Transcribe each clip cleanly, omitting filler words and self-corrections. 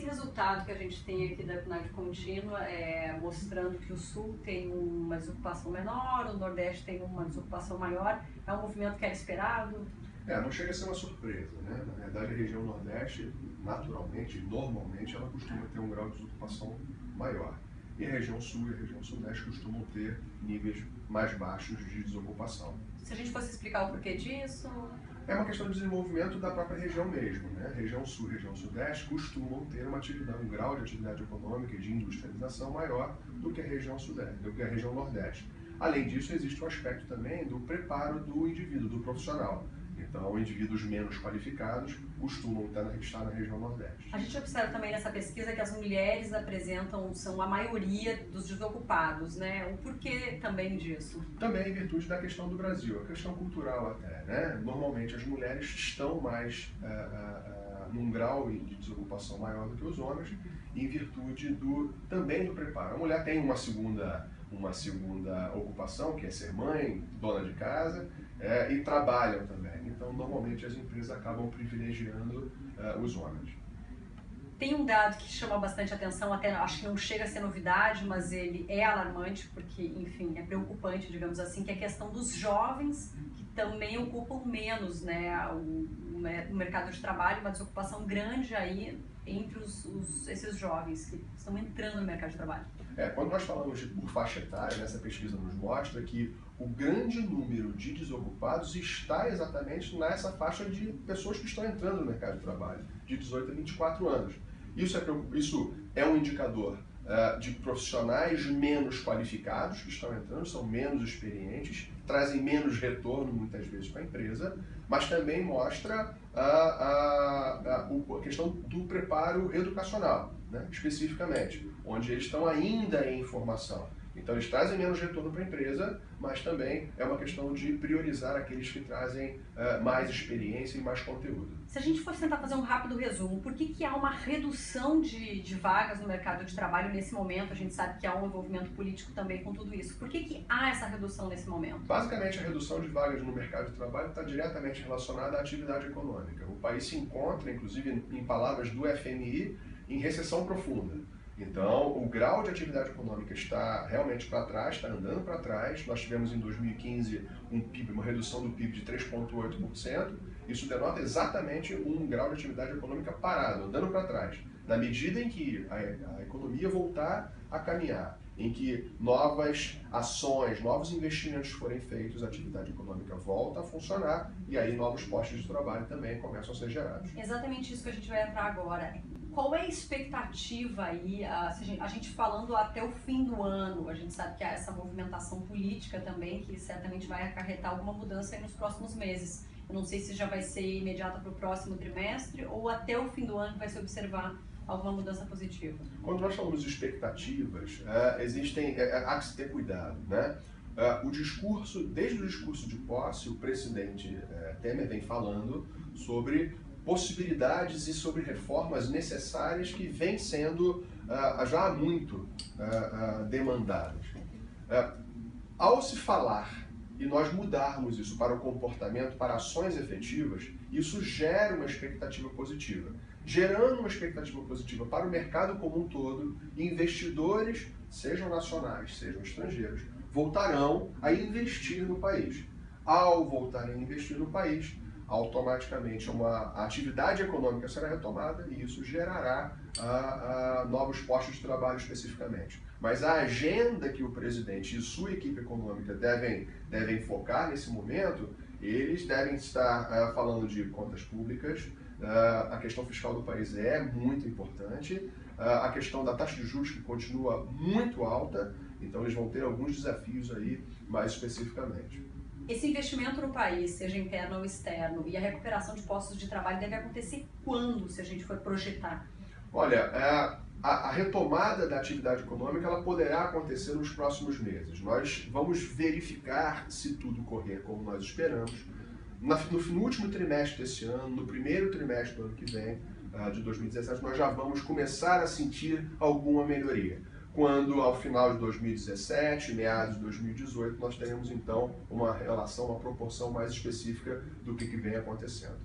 resultado que a gente tem aqui da PNAD contínua, mostrando que o Sul tem uma desocupação menor, o Nordeste tem uma desocupação maior, é um movimento que era esperado? Não chega a ser uma surpresa, né? Na verdade, a região Nordeste, naturalmente, normalmente, ela costuma ter um grau de desocupação maior. E a região Sul e a região Sudeste costumam ter níveis mais baixos de desocupação. Se a gente fosse explicar o porquê disso... É uma questão de desenvolvimento da própria região mesmo, né? A região Sul e a região Sudeste costumam ter um grau de atividade econômica e de industrialização maior do que a região Sudeste, do que a região Nordeste. Além disso, existe o aspecto também do preparo do indivíduo, do profissional. Então, indivíduos menos qualificados costumam estar na região Nordeste. A gente observa também nessa pesquisa que as mulheres são a maioria dos desocupados, né? O porquê também disso? Também em virtude da questão do Brasil, a questão cultural até, né? Normalmente as mulheres estão mais num grau de desocupação maior do que os homens, em virtude também do preparo. A mulher tem uma segunda ocupação, que é ser mãe, dona de casa, e trabalham também. Então, normalmente, as empresas acabam privilegiando os homens. Tem um dado que chama bastante atenção, até acho que não chega a ser novidade, mas ele é alarmante, porque, enfim, é preocupante, digamos assim, que é a questão dos jovens que também ocupam menos, né, o mercado de trabalho, uma desocupação grande aí entre esses jovens que estão entrando no mercado de trabalho. Quando nós falamos por faixa etária, essa pesquisa nos mostra que o grande número de desocupados está exatamente nessa faixa de pessoas que estão entrando no mercado de trabalho, de 18 a 24 anos. Isso é um indicador de profissionais menos qualificados que estão entrando, são menos experientes, trazem menos retorno muitas vezes para a empresa, mas também mostra a questão do preparo educacional, né, especificamente, onde eles estão ainda em formação. Então eles trazem menos retorno para a empresa, mas também é uma questão de priorizar aqueles que trazem mais experiência e mais conteúdo. Se a gente fosse tentar fazer um rápido resumo, por que há uma redução de vagas no mercado de trabalho nesse momento? A gente sabe que há um envolvimento político também com tudo isso. Por que há essa redução nesse momento? Basicamente, a redução de vagas no mercado de trabalho está diretamente relacionada à atividade econômica. O país se encontra, inclusive em palavras do FMI, em recessão profunda. Então, o grau de atividade econômica está realmente para trás, está andando para trás. Nós tivemos em 2015 uma redução do PIB de 3,8%. Isso denota exatamente um grau de atividade econômica parado, andando para trás. Na medida em que a economia voltar a caminhar, em que novas ações, novos investimentos forem feitos, a atividade econômica volta a funcionar e aí novos postos de trabalho também começam a ser gerados. Exatamente isso que a gente vai entrar agora. Qual é a expectativa aí, a gente falando até o fim do ano? A gente sabe que há essa movimentação política também, que certamente vai acarretar alguma mudança aí nos próximos meses. Eu não sei se já vai ser imediata para o próximo trimestre ou até o fim do ano vai se observar alguma mudança positiva. Quando nós falamos de expectativas, há que se ter cuidado, né? Desde o discurso de posse, o presidente Temer vem falando sobre possibilidades e sobre reformas necessárias que vêm sendo já há muito demandadas. Ao se falar e nós mudarmos isso para o comportamento, para ações efetivas, isso gera uma expectativa positiva. Gerando uma expectativa positiva para o mercado como um todo, investidores, sejam nacionais, sejam estrangeiros, voltarão a investir no país. Ao voltarem a investir no país, automaticamente a atividade econômica será retomada e isso gerará novos postos de trabalho especificamente. Mas a agenda que o presidente e sua equipe econômica devem focar nesse momento, eles devem estar falando de contas públicas, a questão fiscal do país é muito importante, a questão da taxa de juros que continua muito alta, então eles vão ter alguns desafios aí mais especificamente. Esse investimento no país, seja interno ou externo, e a recuperação de postos de trabalho deve acontecer quando, se a gente for projetar? Olha, a retomada da atividade econômica ela poderá acontecer nos próximos meses. Nós vamos verificar se tudo correr como nós esperamos. No último trimestre desse ano, no primeiro trimestre do ano que vem, de 2017, nós já vamos começar a sentir alguma melhoria. Quando, ao final de 2017, meados de 2018, nós teremos, então, uma relação, uma proporção mais específica do que vem acontecendo.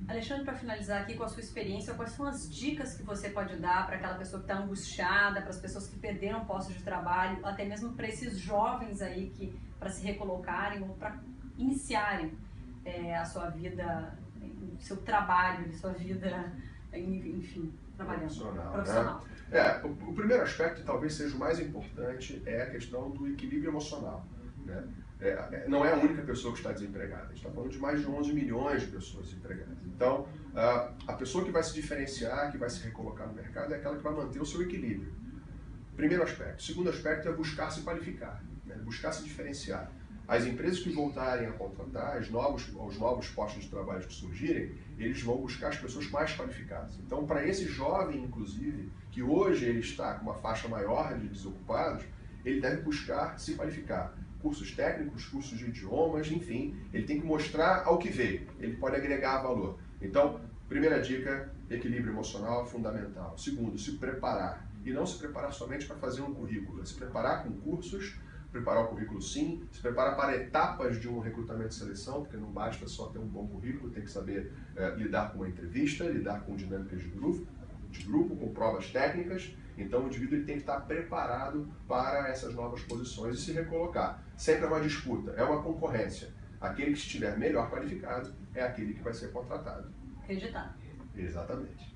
Alexandre, para finalizar aqui com a sua experiência, quais são as dicas que você pode dar para aquela pessoa que está angustiada, para as pessoas que perderam postos de trabalho, até mesmo para esses jovens aí que para se recolocarem ou para iniciarem a sua vida, o seu trabalho, sua vida, enfim, trabalhando, profissional. Né? O primeiro aspecto, talvez seja o mais importante, é a questão do equilíbrio emocional. Né? Não é a única pessoa que está desempregada, a gente está falando de mais de 11 milhões de pessoas desempregadas. Então, a pessoa que vai se diferenciar, que vai se recolocar no mercado, é aquela que vai manter o seu equilíbrio. Primeiro aspecto. Segundo aspecto é buscar se qualificar, né? Buscar se diferenciar. As empresas que voltarem a contratar, os novos postos de trabalho que surgirem, eles vão buscar as pessoas mais qualificadas. Então, para esse jovem, inclusive, que hoje ele está com uma faixa maior de desocupados, ele deve buscar se qualificar. Cursos técnicos, cursos de idiomas, enfim, ele tem que mostrar ao que veio, ele pode agregar valor. Então, primeira dica, equilíbrio emocional é fundamental. Segundo, se preparar. E não se preparar somente para fazer um currículo, é se preparar com cursos, preparar o currículo sim, se preparar para etapas de um recrutamento e seleção, porque não basta só ter um bom currículo, tem que saber lidar com uma entrevista, lidar com dinâmicas de grupo, com provas técnicas. Então o indivíduo ele tem que estar preparado para essas novas posições e se recolocar. Sempre é uma disputa, é uma concorrência. Aquele que estiver melhor qualificado é aquele que vai ser contratado. Acreditar. Exatamente.